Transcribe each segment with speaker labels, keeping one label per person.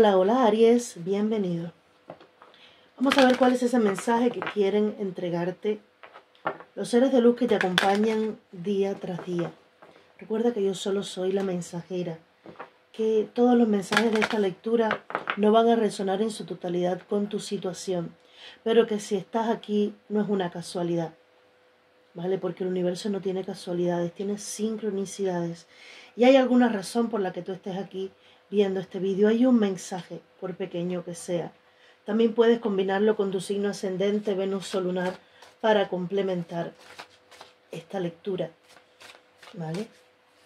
Speaker 1: Hola, hola Aries, bienvenido. Vamos a ver cuál es ese mensaje que quieren entregarte los seres de luz que te acompañan día tras día. Recuerda que yo solo soy la mensajera, que todos los mensajes de esta lectura no van a resonar en su totalidad con tu situación, pero que si estás aquí no es una casualidad, ¿vale? Porque el universo no tiene casualidades, tiene sincronicidades. Y hay alguna razón por la que tú estés aquí viendo este vídeo. Hay un mensaje, por pequeño que sea. También puedes combinarlo con tu signo ascendente, Venus, Sol, Lunar, para complementar esta lectura, ¿vale?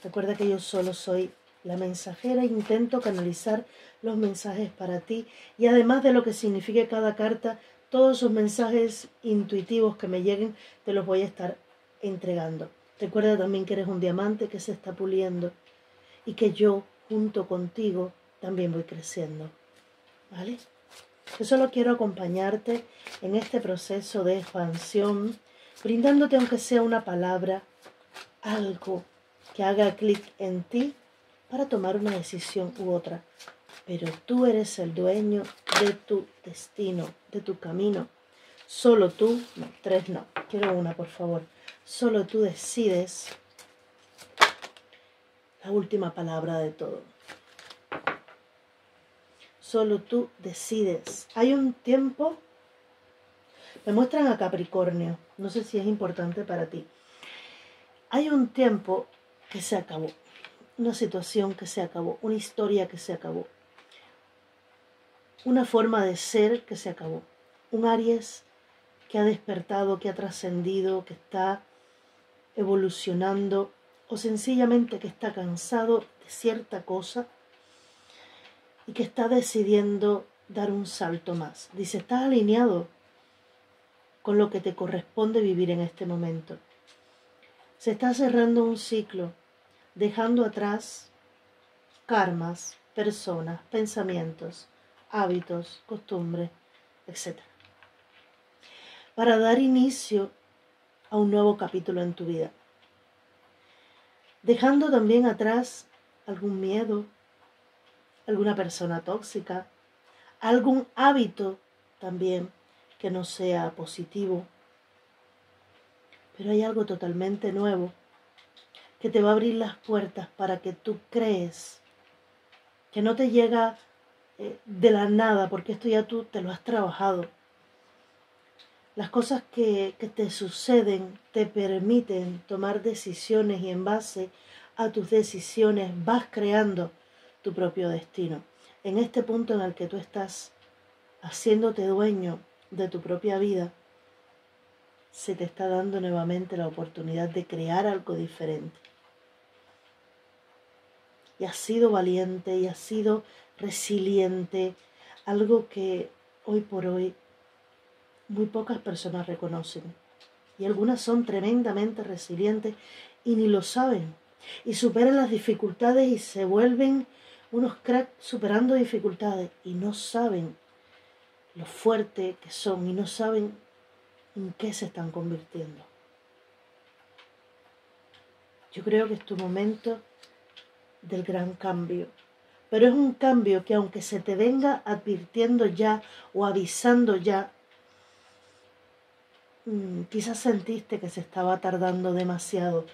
Speaker 1: Recuerda que yo solo soy la mensajera e intento canalizar los mensajes para ti. Y además de lo que signifique cada carta, todos esos mensajes intuitivos que me lleguen, te los voy a estar entregando. Recuerda también que eres un diamante que se está puliendo y que yo, junto contigo, también voy creciendo, ¿vale? Yo solo quiero acompañarte en este proceso de expansión, brindándote aunque sea una palabra, algo que haga clic en ti para tomar una decisión u otra. Pero tú eres el dueño de tu destino, de tu camino. Solo tú, no, tres no, quiero una por favor. Solo tú decides la última palabra de todo. Solo tú decides. Hay un tiempo, me muestran a Capricornio, no sé si es importante para ti. Hay un tiempo que se acabó, una situación que se acabó, una historia que se acabó, una forma de ser que se acabó. Un Aries que ha despertado, que ha trascendido, que está evolucionando o sencillamente que está cansado de cierta cosa y que está decidiendo dar un salto más. Dice, estás alineado con lo que te corresponde vivir en este momento. Se está cerrando un ciclo, dejando atrás karmas, personas, pensamientos, hábitos, costumbres, etc. Para dar inicio a un nuevo capítulo en tu vida. Dejando también atrás algún miedo, alguna persona tóxica, algún hábito también que no sea positivo. Pero hay algo totalmente nuevo que te va a abrir las puertas para que tú crees que no te llega de la nada, porque esto ya tú te lo has trabajado. Las cosas que te suceden te permiten tomar decisiones y en base a tus decisiones vas creando tu propio destino. En este punto en el que tú estás haciéndote dueño de tu propia vida, se te está dando nuevamente la oportunidad de crear algo diferente. Y has sido valiente y has sido resiliente, algo que hoy por hoy muy pocas personas reconocen. Y algunas son tremendamente resilientes y ni lo saben. Y superan las dificultades y se vuelven unos cracks superando dificultades y no saben lo fuerte que son y no saben en qué se están convirtiendo. Yo creo que es tu momento del gran cambio. Pero es un cambio que aunque se te venga advirtiendo ya o avisando ya, quizás sentiste que se estaba tardando demasiado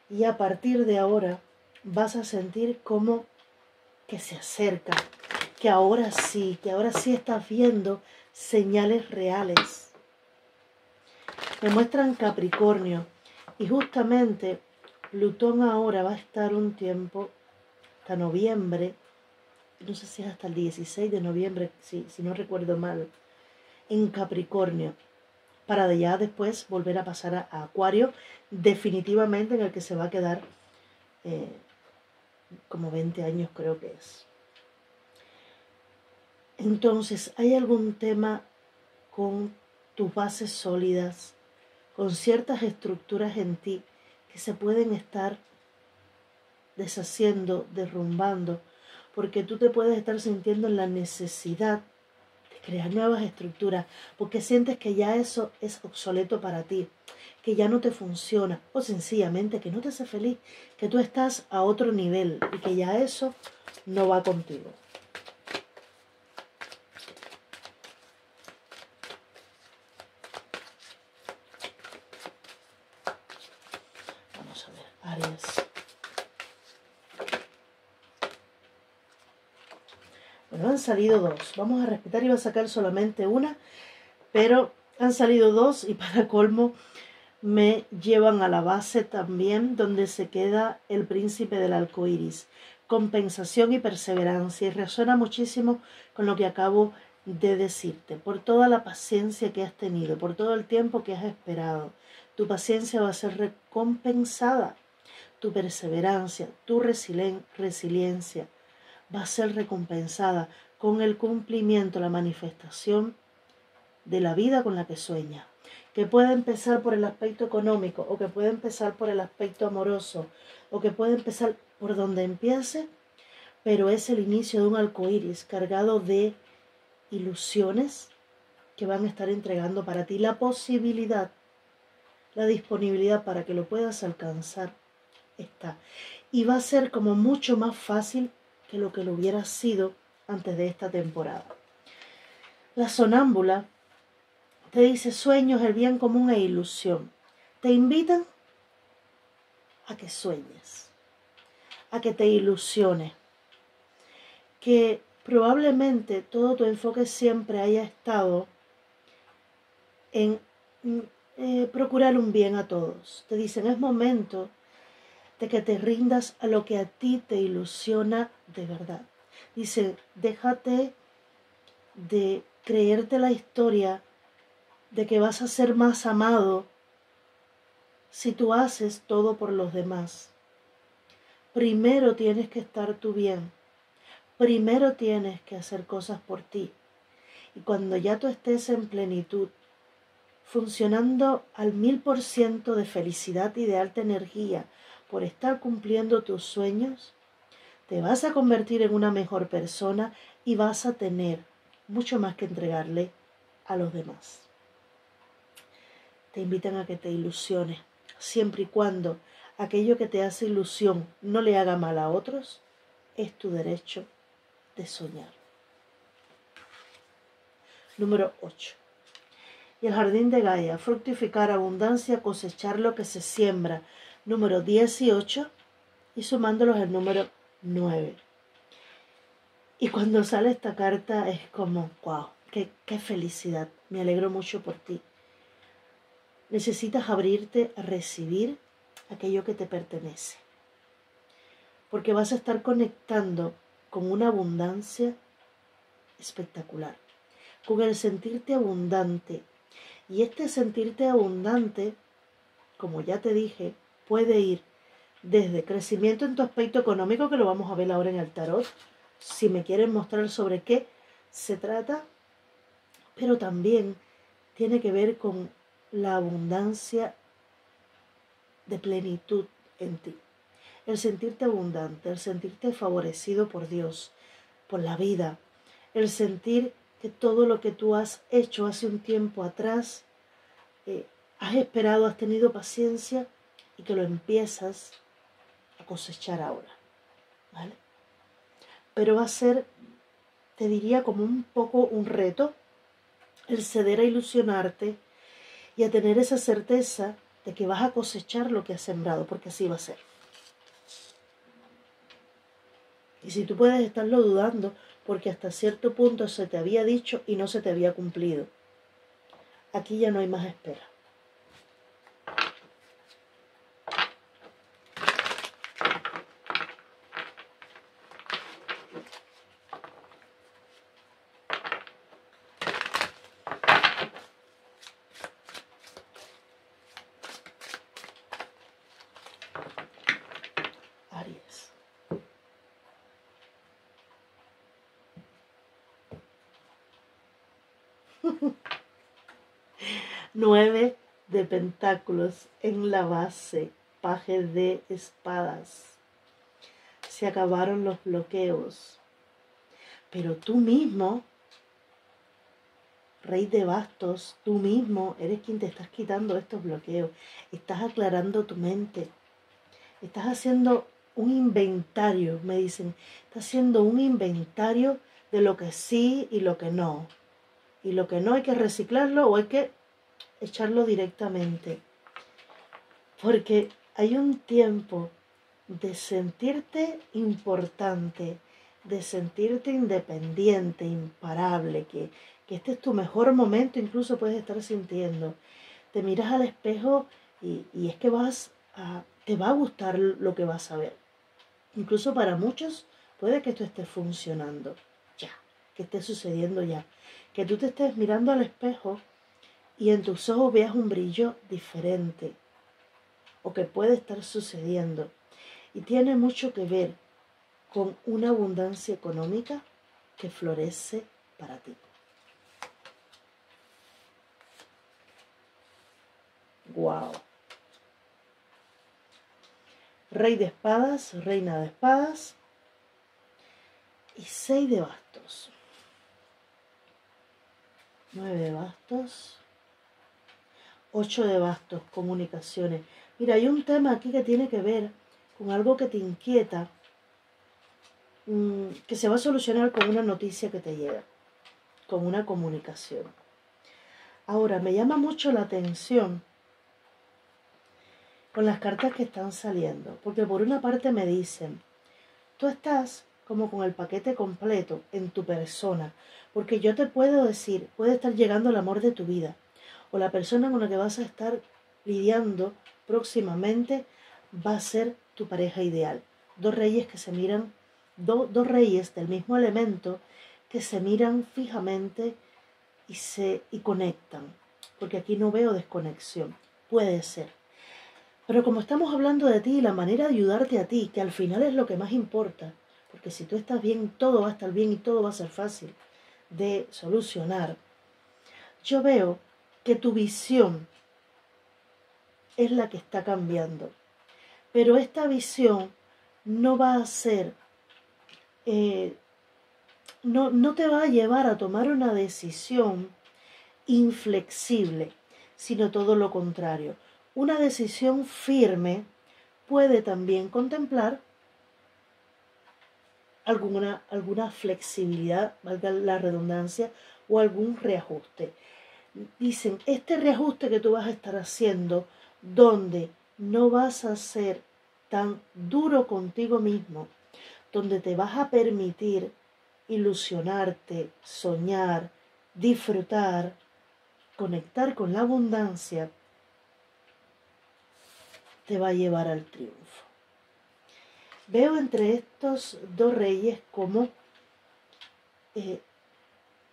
Speaker 1: y a partir de ahora vas a sentir como que se acerca, que ahora sí estás viendo señales reales. Me muestran Capricornio y justamente Plutón ahora va a estar un tiempo, hasta noviembre, no sé si es hasta el 16 de noviembre, si no recuerdo mal, en Capricornio, para ya después volver a pasar a Acuario, definitivamente en el que se va a quedar como 20 años creo que es. Entonces, ¿hay algún tema con tus bases sólidas, con ciertas estructuras en ti que se pueden estar deshaciendo, derrumbando, porque tú te puedes estar sintiendo en la necesidad de crear nuevas estructuras, porque sientes que ya eso es obsoleto para ti, que ya no te funciona, o sencillamente que no te hace feliz, que tú estás a otro nivel y que ya eso no va contigo. Aries. Bueno, han salido dos. Vamos a respetar, iba a sacar solamente una, pero han salido dos y para colmo me llevan a la base también, donde se queda el príncipe del arco iris. Compensación y perseverancia. Y resuena muchísimo con lo que acabo de decirte. Por toda la paciencia que has tenido, por todo el tiempo que has esperado. Tu paciencia va a ser recompensada. Tu perseverancia, tu resiliencia va a ser recompensada con el cumplimiento, la manifestación de la vida con la que sueñas. Que puede empezar por el aspecto económico, o que puede empezar por el aspecto amoroso, o que puede empezar por donde empiece, pero es el inicio de un arco iris cargado de ilusiones que van a estar entregando para ti la posibilidad, la disponibilidad para que lo puedas alcanzar está. Y va a ser como mucho más fácil que lo hubiera sido antes de esta temporada. La sonámbula te dice sueños, el bien común e ilusión. Te invitan a que sueñes, a que te ilusiones, que probablemente todo tu enfoque siempre haya estado en procurar un bien a todos. Te dicen, es momento de que te rindas a lo que a ti te ilusiona de verdad. Dice, déjate de creerte la historia de que vas a ser más amado si tú haces todo por los demás. Primero tienes que estar tú bien. Primero tienes que hacer cosas por ti. Y cuando ya tú estés en plenitud, funcionando al 1000% de felicidad y de alta energía por estar cumpliendo tus sueños, te vas a convertir en una mejor persona y vas a tener mucho más que entregarle a los demás. Te invitan a que te ilusiones, siempre y cuando aquello que te hace ilusión no le haga mal a otros, es tu derecho de soñar. Número 8. Y el jardín de Gaia, fructificar, abundancia, cosechar lo que se siembra. Número 18 y sumándolos el número 9. Y cuando sale esta carta es como, wow, qué felicidad, me alegro mucho por ti. Necesitas abrirte a recibir aquello que te pertenece, porque vas a estar conectando con una abundancia espectacular, con el sentirte abundante. Y este sentirte abundante, como ya te dije, puede ir desde crecimiento en tu aspecto económico, que lo vamos a ver ahora en el tarot, si me quieren mostrar sobre qué se trata, pero también tiene que ver con la abundancia de plenitud en ti. El sentirte abundante, el sentirte favorecido por Dios, por la vida, el sentir que todo lo que tú has hecho hace un tiempo atrás, has esperado, has tenido paciencia y que lo empiezas a cosechar ahora, ¿vale? Pero va a ser, te diría, como un poco un reto el ceder a ilusionarte y a tener esa certeza de que vas a cosechar lo que has sembrado, porque así va a ser. Y si tú puedes estarlo dudando, porque hasta cierto punto se te había dicho y no se te había cumplido, aquí ya no hay más espera. Aries. 9 de pentáculos en la base, paje de espadas. Se acabaron los bloqueos. Pero tú mismo, rey de bastos, tú mismo eres quien te estás quitando estos bloqueos. Estás aclarando tu mente. Estás haciendo un inventario, me dicen. Estás haciendo un inventario de lo que sí y lo que no. Y lo que no hay que reciclarlo o hay que echarlo directamente. Porque Hay un tiempo de sentirte importante, de sentirte independiente, imparable, que este es tu mejor momento, incluso puedes estar sintiendo. Te miras al espejo y es que te va a gustar lo que vas a ver. Incluso para muchos puede que esto esté funcionando ya, que esté sucediendo ya. Que tú te estés mirando al espejo y en tus ojos veas un brillo diferente, o que puede estar sucediendo. Y tiene mucho que ver con una abundancia económica que florece para ti. ¡Wow! Rey de espadas, reina de espadas y 6 de bastos. 9 de bastos. 8 de bastos, comunicaciones. Mira, hay un tema aquí que tiene que ver con algo que te inquieta, que se va a solucionar con una noticia que te llega, con una comunicación. Ahora, me llama mucho la atención con las cartas que están saliendo, porque por una parte me dicen, tú estás como con el paquete completo en tu persona, porque yo te puedo decir, puede estar llegando el amor de tu vida, o la persona con la que vas a estar lidiando próximamente va a ser tu pareja ideal. Dos reyes que se miran, dos reyes del mismo elemento que se miran fijamente y conectan, porque aquí no veo desconexión, puede ser. Pero como estamos hablando de ti y la manera de ayudarte a ti, que al final es lo que más importa, porque si tú estás bien, todo va a estar bien y todo va a ser fácil de solucionar, yo veo que tu visión es la que está cambiando. Pero esta visión no va a ser, no te va a llevar a tomar una decisión inflexible, sino todo lo contrario. Una decisión firme puede también contemplar alguna flexibilidad, valga la redundancia, o algún reajuste. Dicen, este reajuste que tú vas a estar haciendo, donde no vas a ser tan duro contigo mismo, donde te vas a permitir ilusionarte, soñar, disfrutar, conectar con la abundancia, te va a llevar al triunfo. Veo entre estos dos reyes como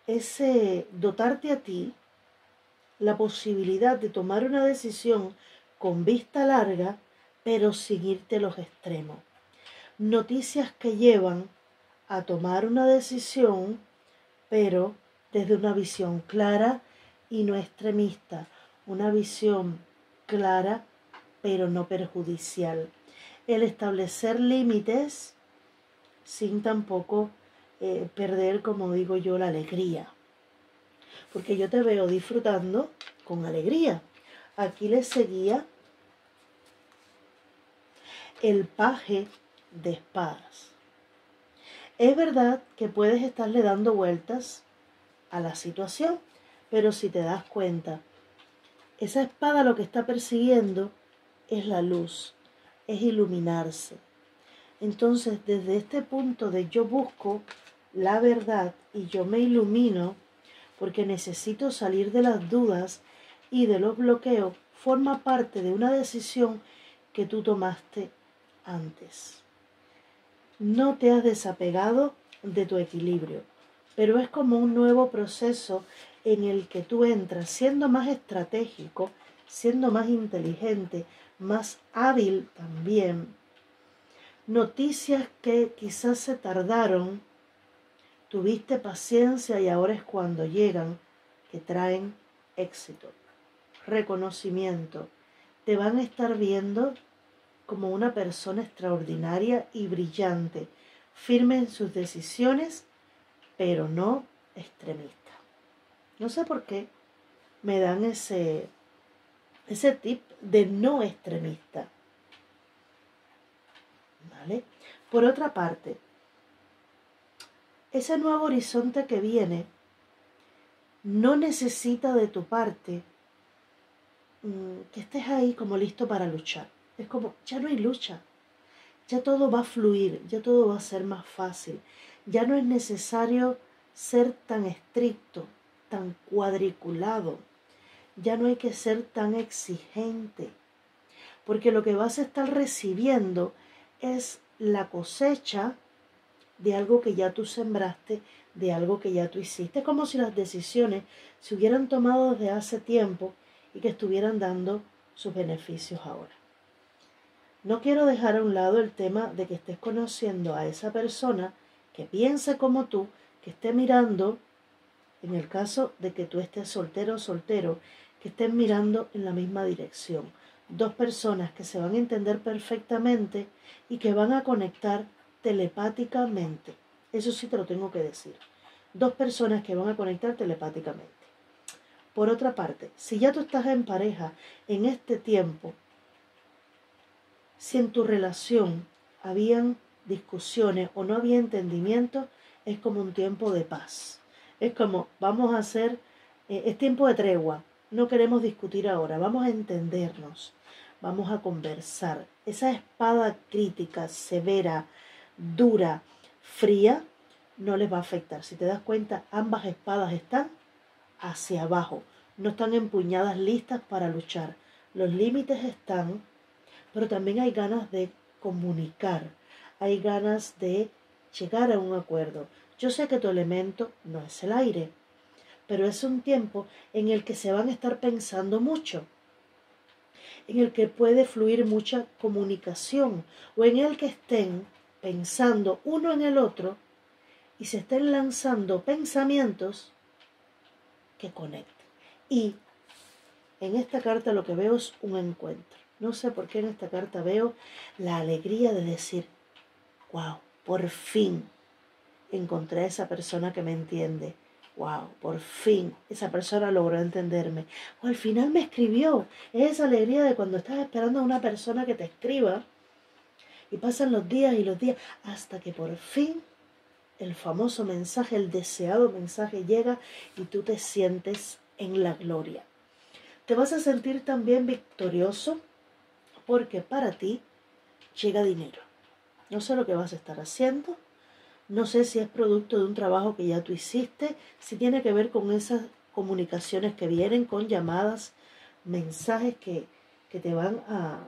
Speaker 1: ese dotarte a ti la posibilidad de tomar una decisión con vista larga, pero sin irte a los extremos. Noticias que llevan a tomar una decisión, pero desde una visión clara y no extremista. Una visión clara, pero no perjudicial. El establecer límites sin tampoco perder, como digo yo, la alegría. Porque yo te veo disfrutando con alegría. Aquí le seguía el paje de espadas. Es verdad que puedes estarle dando vueltas a la situación, pero si te das cuenta, esa espada lo que está persiguiendo es la luz, es iluminarse. Entonces, desde este punto de yo busco la verdad y yo me ilumino porque necesito salir de las dudas y de los bloqueos, forma parte de una decisión que tú tomaste antes. No te has desapegado de tu equilibrio, pero es como un nuevo proceso en el que tú entras siendo más estratégico, siendo más inteligente, más hábil también. Noticias que quizás se tardaron, tuviste paciencia y ahora es cuando llegan, que traen éxito, reconocimiento. Te van a estar viendo como una persona extraordinaria y brillante, firme en sus decisiones, pero no extremista. No sé por qué me dan ese tip de no extremista. ¿Vale? Por otra parte, ese nuevo horizonte que viene no necesita de tu parte que estés ahí como listo para luchar. Es como, ya no hay lucha, ya todo va a fluir, ya todo va a ser más fácil. Ya no es necesario ser tan estricto, tan cuadriculado. Ya no hay que ser tan exigente, porque lo que vas a estar recibiendo es la cosecha de algo que ya tú sembraste, de algo que ya tú hiciste. Es como si las decisiones se hubieran tomado desde hace tiempo y que estuvieran dando sus beneficios ahora. No quiero dejar a un lado el tema de que estés conociendo a esa persona que piense como tú, que esté mirando, en el caso de que tú estés soltero o soltero, que estén mirando en la misma dirección. Dos personas que se van a entender perfectamente y que van a conectar telepáticamente. Eso sí te lo tengo que decir. Dos personas que van a conectar telepáticamente. Por otra parte, si ya tú estás en pareja en este tiempo, si en tu relación habían discusiones o no había entendimiento, es como un tiempo de paz. Es como, vamos a hacer, es tiempo de tregua, no queremos discutir ahora, vamos a entendernos, vamos a conversar. Esa espada crítica, severa, dura, fría, no les va a afectar. Si te das cuenta, ambas espadas están hacia abajo, no están empuñadas listas para luchar. Los límites están, pero también hay ganas de comunicar, hay ganas de llegar a un acuerdo. Yo sé que tu elemento no es el aire, pero es un tiempo en el que se van a estar pensando mucho, en el que puede fluir mucha comunicación, o en el que estén pensando uno en el otro y se estén lanzando pensamientos que conecten. Y en esta carta lo que veo es un encuentro. No sé por qué en esta carta veo la alegría de decir, wow, por fin encontré a esa persona que me entiende. Wow, por fin esa persona logró entenderme. O al final me escribió. Es esa alegría de cuando estás esperando a una persona que te escriba y pasan los días y los días hasta que por fin el famoso mensaje, el deseado mensaje llega y tú te sientes en la gloria. Te vas a sentir también victorioso porque para ti llega dinero. No sé lo que vas a estar haciendo, no sé si es producto de un trabajo que ya tú hiciste, si tiene que ver con esas comunicaciones que vienen, con llamadas, mensajes que te van a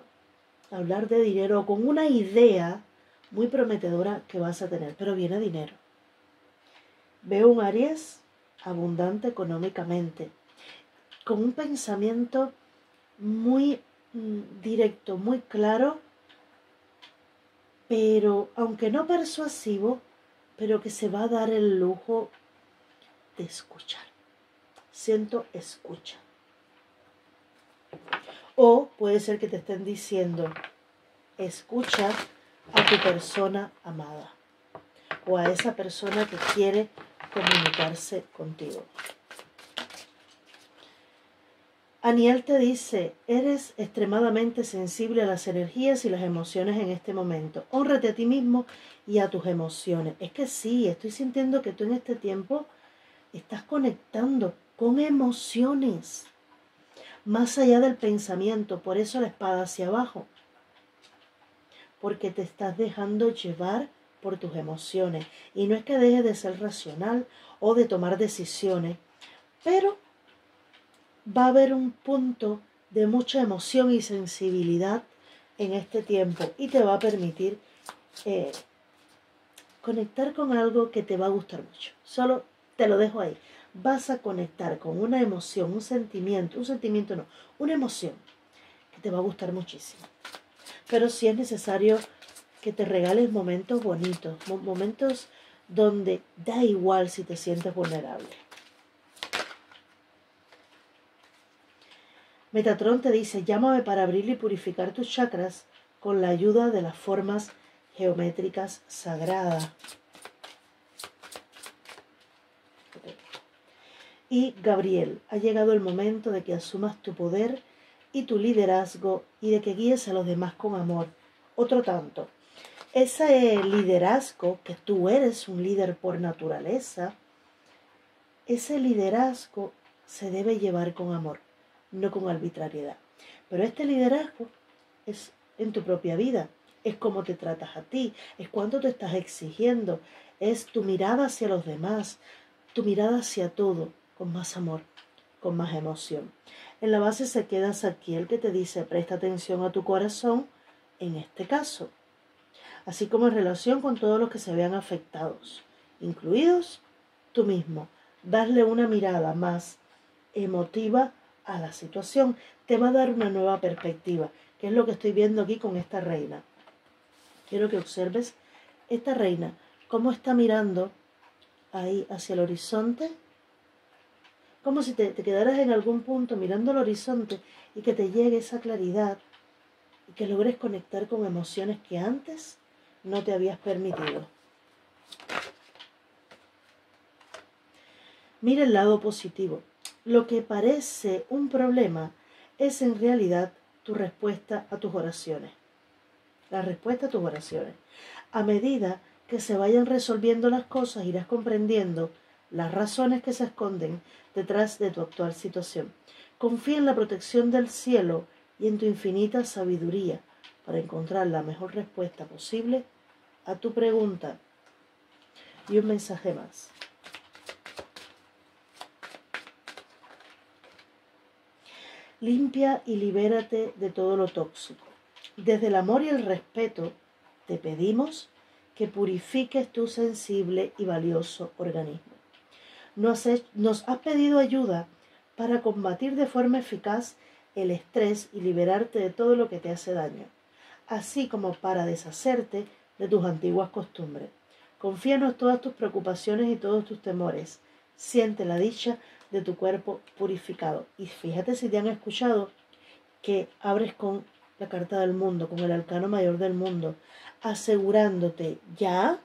Speaker 1: hablar de dinero o con una idea muy prometedora que vas a tener, pero viene dinero. Veo un Aries abundante económicamente, con un pensamiento muy directo, muy claro, pero aunque no persuasivo, pero que se va a dar el lujo de escuchar. Siento escucha. O puede ser que te estén diciendo, escucha a tu persona amada o a esa persona que quiere comunicarse contigo. Aniel te dice, eres extremadamente sensible a las energías y las emociones en este momento. Hónrate a ti mismo y a tus emociones. Es que sí, estoy sintiendo que tú en este tiempo estás conectando con emociones, más allá del pensamiento. Por eso la espada hacia abajo. Porque te estás dejando llevar por tus emociones. Y no es que dejes de ser racional o de tomar decisiones, pero va a haber un punto de mucha emoción y sensibilidad en este tiempo y te va a permitir conectar con algo que te va a gustar mucho. Solo te lo dejo ahí. Vas a conectar con una emoción, un sentimiento no, una emoción que te va a gustar muchísimo. Pero sí es necesario que te regales momentos bonitos, momentos donde da igual si te sientes vulnerable. Metatron te dice, llámame para abrir y purificar tus chakras con la ayuda de las formas geométricas sagradas. Y Gabriel, ha llegado el momento de que asumas tu poder y tu liderazgo y de que guíes a los demás con amor. Otro tanto, ese liderazgo, que tú eres un líder por naturaleza, ese liderazgo se debe llevar con amor, no con arbitrariedad. Pero este liderazgo es en tu propia vida. Es cómo te tratas a ti, es cuánto te estás exigiendo, es tu mirada hacia los demás, tu mirada hacia todo, con más amor, con más emoción. En la base se queda Zadkiel, que te dice, presta atención a tu corazón en este caso, así como en relación con todos los que se vean afectados, incluidos tú mismo. Darle una mirada más emotiva a la situación te va a dar una nueva perspectiva, que es lo que estoy viendo aquí con esta reina. Quiero que observes esta reina, cómo está mirando ahí hacia el horizonte, como si te quedaras en algún punto mirando el horizonte y que te llegue esa claridad y que logres conectar con emociones que antes no te habías permitido. Mira el lado positivo. Lo que parece un problema es en realidad tu respuesta a tus oraciones. La respuesta a tus oraciones. A medida que se vayan resolviendo las cosas, irás comprendiendo las razones que se esconden detrás de tu actual situación. Confía en la protección del cielo y en tu infinita sabiduría para encontrar la mejor respuesta posible a tu pregunta. Y un mensaje más. Limpia y libérate de todo lo tóxico. Desde el amor y el respeto te pedimos que purifiques tu sensible y valioso organismo. Nos has pedido ayuda para combatir de forma eficaz el estrés y liberarte de todo lo que te hace daño, así como para deshacerte de tus antiguas costumbres. Confíanos todas tus preocupaciones y todos tus temores. Siente la dicha de tu cuerpo purificado. Y fíjate si te han escuchado que abres con la carta del mundo, con el arcano mayor del mundo, asegurándote ya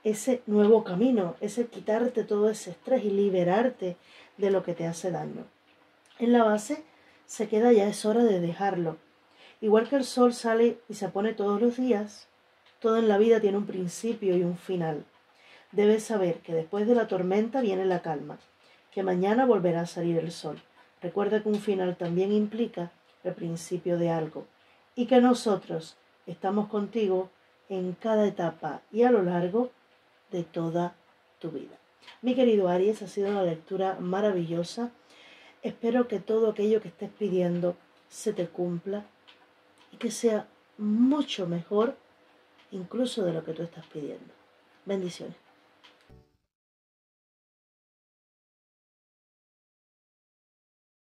Speaker 1: ese nuevo camino, ese quitarte todo ese estrés y liberarte de lo que te hace daño. En la base se queda, ya es hora de dejarlo. Igual que el sol sale y se pone todos los días, todo en la vida tiene un principio y un final. Debes saber que después de la tormenta viene la calma, que mañana volverá a salir el sol. Recuerda que un final también implica el principio de algo y que nosotros estamos contigo en cada etapa y a lo largo de toda tu vida. Mi querido Aries, ha sido una lectura maravillosa. Espero que todo aquello que estés pidiendo se te cumpla y que sea mucho mejor incluso de lo que tú estás pidiendo. Bendiciones.